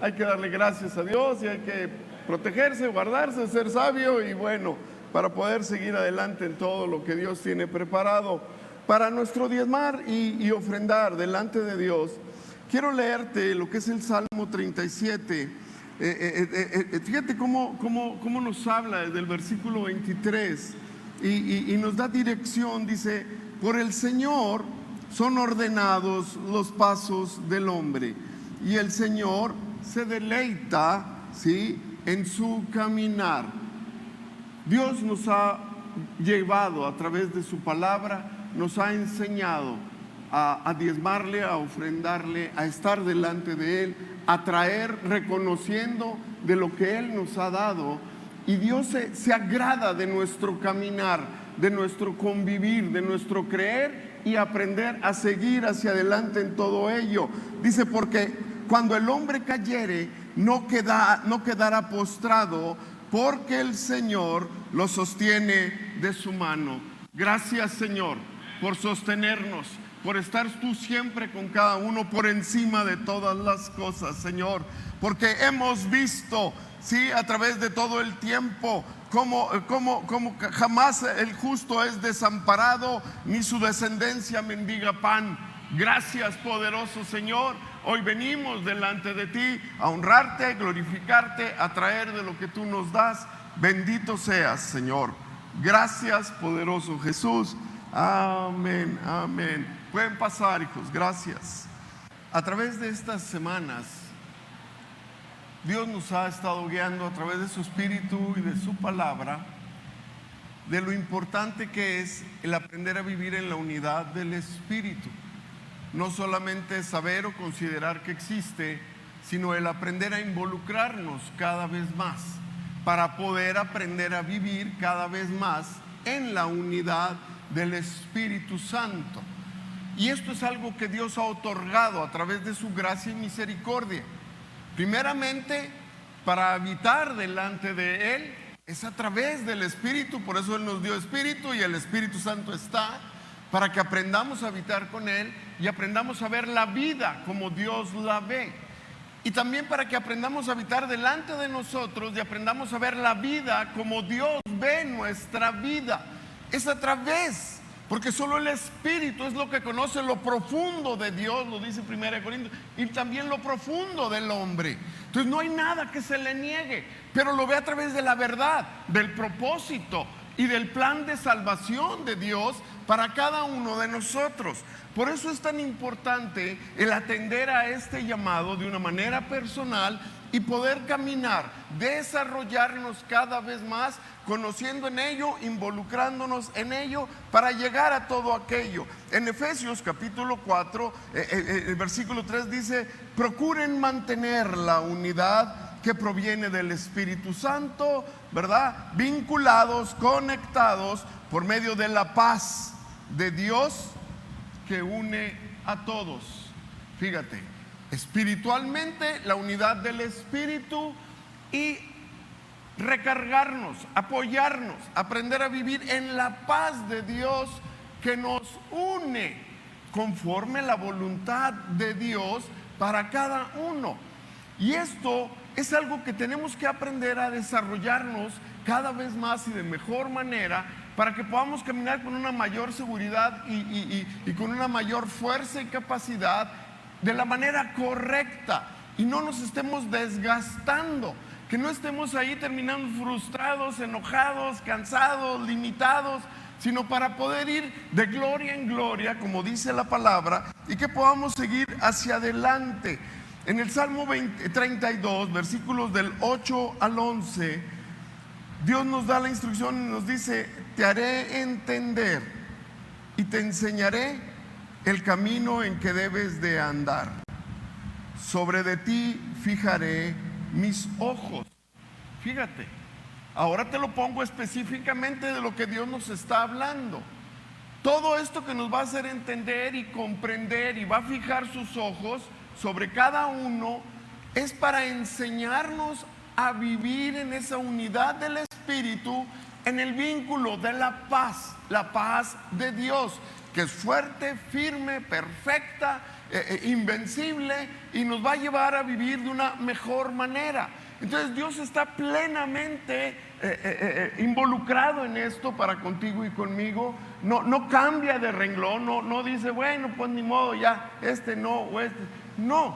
Hay que darle gracias a Dios y hay que protegerse, guardarse, ser sabio y bueno, para poder seguir adelante en todo lo que Dios tiene preparado para nuestro diezmar y ofrendar delante de Dios. Quiero leerte lo que es el Salmo 37. Fíjate cómo nos habla desde el versículo 23 y nos da dirección. Dice: por el Señor son ordenados los pasos del hombre, y el Señor se deleita, ¿sí?, en su caminar. Dios nos ha llevado a través de su palabra, nos ha enseñado a diezmarle, a ofrendarle, a estar delante de Él, a traer reconociendo de lo que Él nos ha dado. Y Dios se agrada de nuestro caminar, de nuestro convivir, de nuestro creer y aprender a seguir hacia adelante en todo ello. Dice: porque cuando el hombre cayere, no quedará postrado, porque el Señor lo sostiene de su mano. Gracias, Señor, por sostenernos, por estar tú siempre con cada uno por encima de todas las cosas, Señor, porque hemos visto, sí, a través de todo el tiempo, como jamás el justo es desamparado, ni su descendencia mendiga pan. Gracias, poderoso Señor. Hoy venimos delante de ti a honrarte, glorificarte, a traer de lo que tú nos das. Bendito seas, Señor. Gracias, poderoso Jesús. Amén, amén. Pueden pasar, hijos, gracias. A través de estas semanas, Dios nos ha estado guiando a través de su Espíritu y de su palabra, de lo importante que es el aprender a vivir en la unidad del Espíritu. No solamente saber o considerar que existe, sino el aprender a involucrarnos cada vez más, para poder aprender a vivir cada vez más en la unidad del Espíritu Santo. Y esto es algo que Dios ha otorgado a través de su gracia y misericordia. Primeramente, para habitar delante de Él, es a través del Espíritu. Por eso Él nos dio Espíritu, y el Espíritu Santo está para que aprendamos a habitar con Él y aprendamos a ver la vida como Dios la ve. Y también para que aprendamos a habitar delante de nosotros y aprendamos a ver la vida como Dios ve nuestra vida. Es a través, porque solo el Espíritu es lo que conoce lo profundo de Dios, lo dice 1 Corintios, y también lo profundo del hombre. Entonces no hay nada que se le niegue, pero lo ve a través de la verdad, del propósito y del plan de salvación de Dios para cada uno de nosotros. Por eso es tan importante el atender a este llamado de una manera personal y poder caminar, desarrollarnos cada vez más, conociendo en ello, involucrándonos en ello, para llegar a todo aquello. En Efesios capítulo 4, el versículo 3 dice: procuren mantener la unidad que proviene del Espíritu Santo, ¿verdad? Vinculados, conectados por medio de la paz de Dios que une a todos. Fíjate, espiritualmente la unidad del Espíritu, y recargarnos, apoyarnos, aprender a vivir en la paz de Dios que nos une conforme la voluntad de Dios para cada uno. Y esto es algo que tenemos que aprender a desarrollarnos cada vez más y de mejor manera, para que podamos caminar con una mayor seguridad y con una mayor fuerza y capacidad, de la manera correcta, y no nos estemos desgastando, que no estemos ahí terminando frustrados, enojados, cansados, limitados, sino para poder ir de gloria en gloria, como dice la palabra, y que podamos seguir hacia adelante. En el Salmo 32, versículos del 8 al 11, Dios nos da la instrucción y nos dice: te haré entender y te enseñaré el camino en que debes de andar. Sobre de ti fijaré mis ojos. Fíjate, ahora te lo pongo específicamente de lo que Dios nos está hablando. Todo esto que nos va a hacer entender y comprender, y va a fijar sus ojos sobre cada uno, es para enseñarnos a vivir en esa unidad del Espíritu, en el vínculo de la paz de Dios. que es fuerte, firme, perfecta, invencible, y nos va a llevar a vivir de una mejor manera. Entonces Dios está plenamente involucrado en esto para contigo y conmigo. No cambia de renglón, no dice, bueno, pues ni modo, ya, este no, o este. No,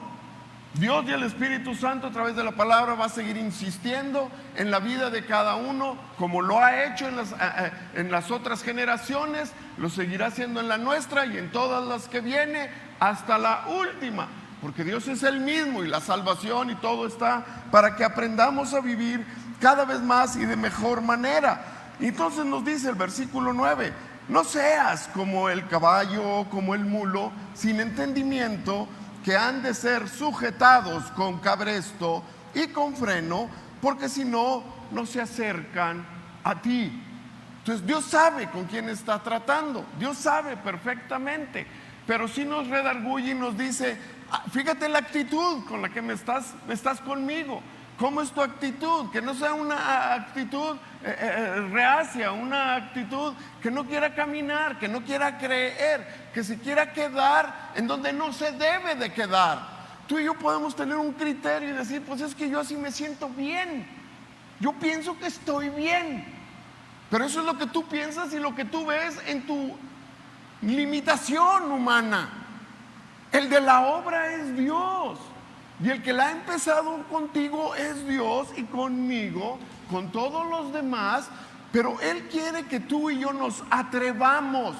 Dios y el Espíritu Santo a través de la palabra va a seguir insistiendo en la vida de cada uno, como lo ha hecho en las otras generaciones, lo seguirá haciendo en la nuestra y en todas las que viene hasta la última, porque Dios es el mismo y la salvación y todo está para que aprendamos a vivir cada vez más y de mejor manera. Y entonces nos dice el versículo 9, no seas como el caballo o como el mulo sin entendimiento, que han de ser sujetados con cabresto y con freno, porque si no, no se acercan a ti. Entonces Dios sabe con quién está tratando, Dios sabe perfectamente, pero sí nos redarguye y nos dice, fíjate la actitud con la que me estás conmigo. ¿Cómo es tu actitud? Que no sea una actitud reacia, una actitud que no quiera caminar, que no quiera creer, que se quiera quedar en donde no se debe de quedar. Tú y yo podemos tener un criterio y decir, pues es que yo así me siento bien, yo pienso que estoy bien, pero eso es lo que tú piensas y lo que tú ves en tu limitación humana. El de la obra es Dios. Y el que la ha empezado contigo es Dios y conmigo, con todos los demás, pero Él quiere que tú y yo nos atrevamos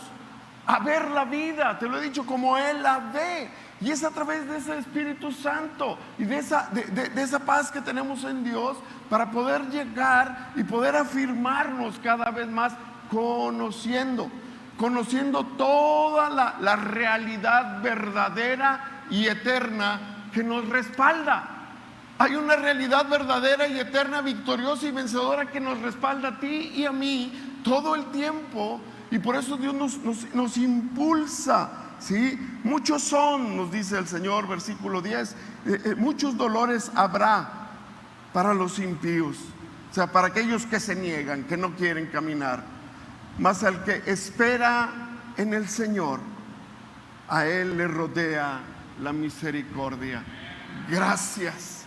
a ver la vida, te lo he dicho, como Él la ve. Y es a través de ese Espíritu Santo y de esa paz que tenemos en Dios para poder llegar y poder afirmarnos cada vez más conociendo toda la realidad verdadera y eterna que nos respalda. Hay una realidad verdadera y eterna, victoriosa y vencedora que nos respalda a ti y a mí todo el tiempo, y por eso Dios nos impulsa, ¿sí? Muchos son, nos dice el Señor, versículo 10, muchos dolores habrá para los impíos, o sea, para aquellos que se niegan, que no quieren caminar, mas al que espera en el Señor, a Él le rodea la misericordia. Gracias,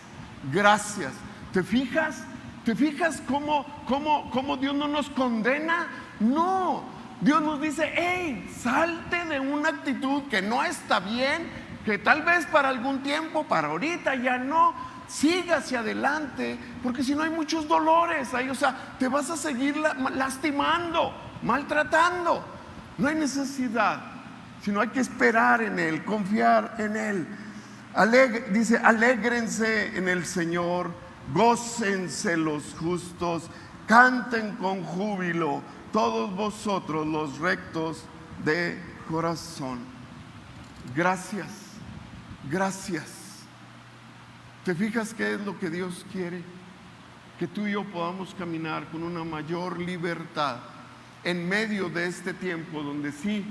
gracias. ¿Te fijas? ¿Te fijas cómo Dios no nos condena? No, Dios nos dice, hey, salte de una actitud que no está bien, que tal vez para algún tiempo, para ahorita ya no, siga hacia adelante, porque si no hay muchos dolores ahí, o sea, te vas a seguir lastimando, maltratando. No hay necesidad, sino hay que esperar en Él, confiar en Él. Dice, alégrense en el Señor, gócense los justos, canten con júbilo todos vosotros los rectos de corazón. Gracias, gracias. ¿Te fijas qué es lo que Dios quiere? Que tú y yo podamos caminar con una mayor libertad en medio de este tiempo donde sí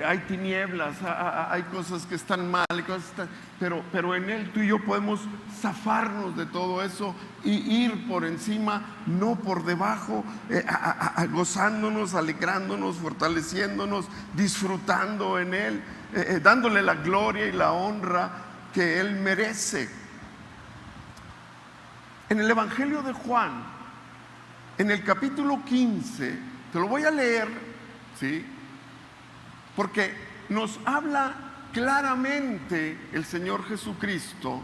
hay tinieblas, hay cosas que están mal, pero en Él tú y yo podemos zafarnos de todo eso y ir por encima, no por debajo, gozándonos, alegrándonos, fortaleciéndonos, disfrutando en Él, dándole la gloria y la honra que Él merece. En el Evangelio de Juan, en el capítulo 15, te lo voy a leer, ¿sí? Porque nos habla claramente el Señor Jesucristo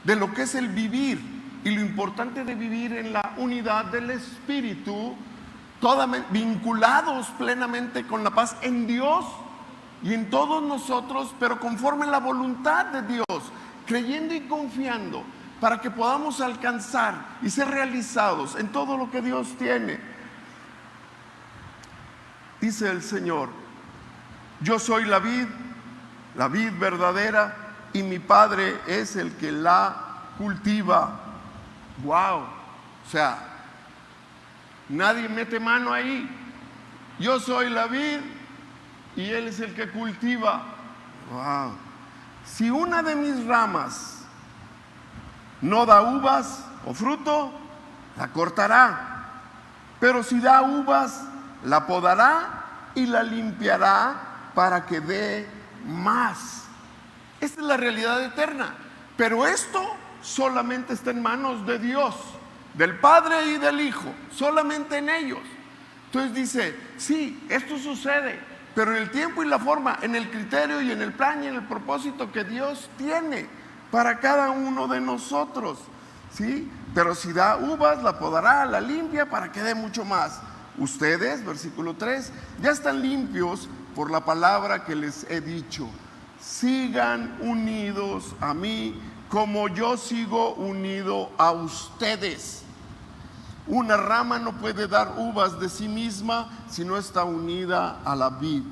de lo que es el vivir y lo importante de vivir en la unidad del Espíritu, vinculados plenamente con la paz en Dios y en todos nosotros, pero conforme a la voluntad de Dios, creyendo y confiando para que podamos alcanzar y ser realizados en todo lo que Dios tiene. Dice el Señor, yo soy la vid verdadera, y mi Padre es el que la cultiva. Wow, o sea, nadie mete mano ahí. Yo soy la vid y Él es el que cultiva. Wow. Si una de mis ramas no da uvas o fruto, la cortará, pero si da uvas, la podará y la limpiará para que dé más. Esta es la realidad eterna. Pero esto solamente está en manos de Dios, del Padre y del Hijo, solamente en ellos. Entonces dice, sí, esto sucede, pero en el tiempo y la forma, en el criterio y en el plan y en el propósito que Dios tiene para cada uno de nosotros, ¿sí? Pero si da uvas, la podará, la limpia para que dé mucho más. Ustedes, versículo 3, ya están limpios por la palabra que les he dicho. Sigan unidos a mí como yo sigo unido a ustedes. Una rama no puede dar uvas de sí misma si no está unida a la vid.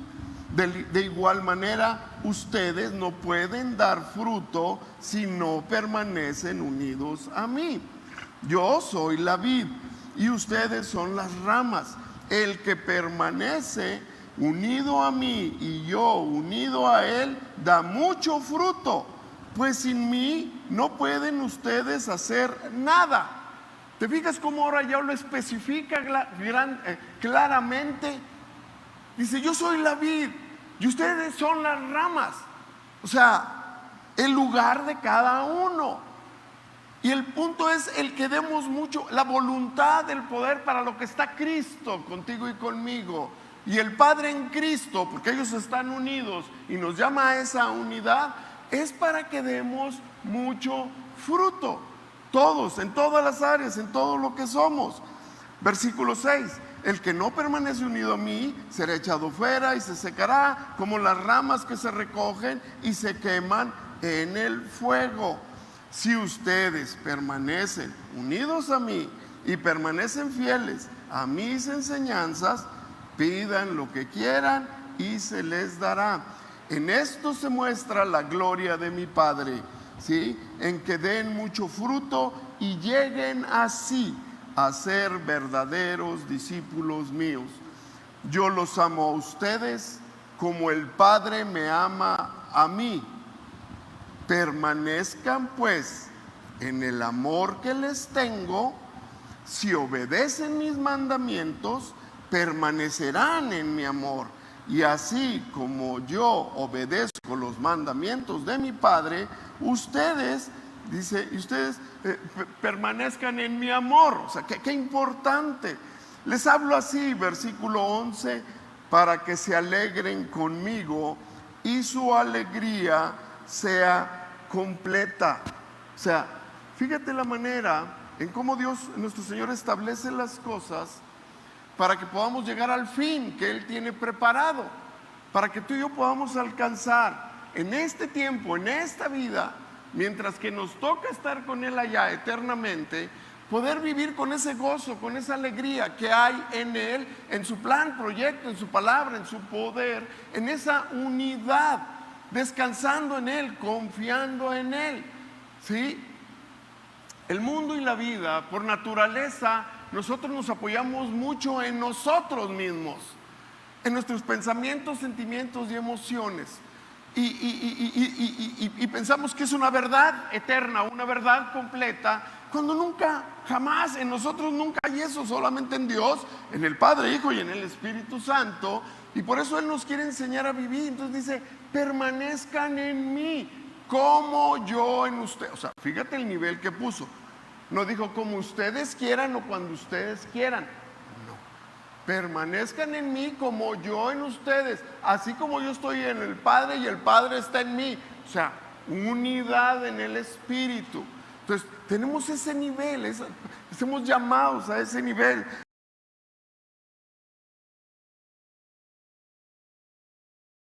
De igual manera, ustedes no pueden dar fruto si no permanecen unidos a mí. Yo soy la vid y ustedes son las ramas. El que permanece unido a mí y yo unido a él da mucho fruto, pues sin mí no pueden ustedes hacer nada. ¿Te fijas cómo ahora ya lo especifica claramente? Dice, yo soy la vid y ustedes son las ramas. O sea, el lugar de cada uno. Y el punto es el que demos mucho, la voluntad del poder para lo que está Cristo contigo y conmigo. Y el Padre en Cristo, porque ellos están unidos y nos llama a esa unidad, es para que demos mucho fruto. Todos, en todas las áreas, en todo lo que somos. Versículo 6. El que no permanece unido a mí será echado fuera y se secará como las ramas que se recogen y se queman en el fuego. Si ustedes permanecen unidos a mí y permanecen fieles a mis enseñanzas, pidan lo que quieran y se les dará. En esto se muestra la gloria de mi Padre, ¿sí? En que den mucho fruto y lleguen así a ser verdaderos discípulos míos. Yo los amo a ustedes como el Padre me ama a mí. Permanezcan pues en el amor que les tengo. Si obedecen mis mandamientos, permanecerán en mi amor. Y así como yo obedezco los mandamientos de mi Padre, ustedes, dice, ustedes permanezcan en mi amor. O sea, qué importante. Les hablo así, versículo 11, para que se alegren conmigo y su alegría sea completa. O sea, fíjate la manera en cómo Dios, nuestro Señor, establece las cosas para que podamos llegar al fin que Él tiene preparado, para que tú y yo podamos alcanzar en este tiempo, en esta vida, mientras que nos toca estar con Él allá eternamente, poder vivir con ese gozo, con esa alegría que hay en Él, en su plan, proyecto, en su palabra, en su poder, en esa unidad, descansando en Él, confiando en Él, ¿sí? El mundo y la vida, por naturaleza, nosotros nos apoyamos mucho en nosotros mismos, en nuestros pensamientos, sentimientos y emociones. Y pensamos que es una verdad eterna, una verdad completa, cuando nunca, jamás, en nosotros nunca hay eso, solamente en Dios, en el Padre, Hijo y en el Espíritu Santo. Y por eso Él nos quiere enseñar a vivir. Entonces dice, permanezcan en mí, como yo en usted. O sea, fíjate el nivel que puso. No dijo como ustedes quieran o cuando ustedes quieran. No. Permanezcan en mí como yo en ustedes. Así como yo estoy en el Padre y el Padre está en mí. O sea, unidad en el Espíritu. Entonces, tenemos ese nivel, estamos llamados a ese nivel.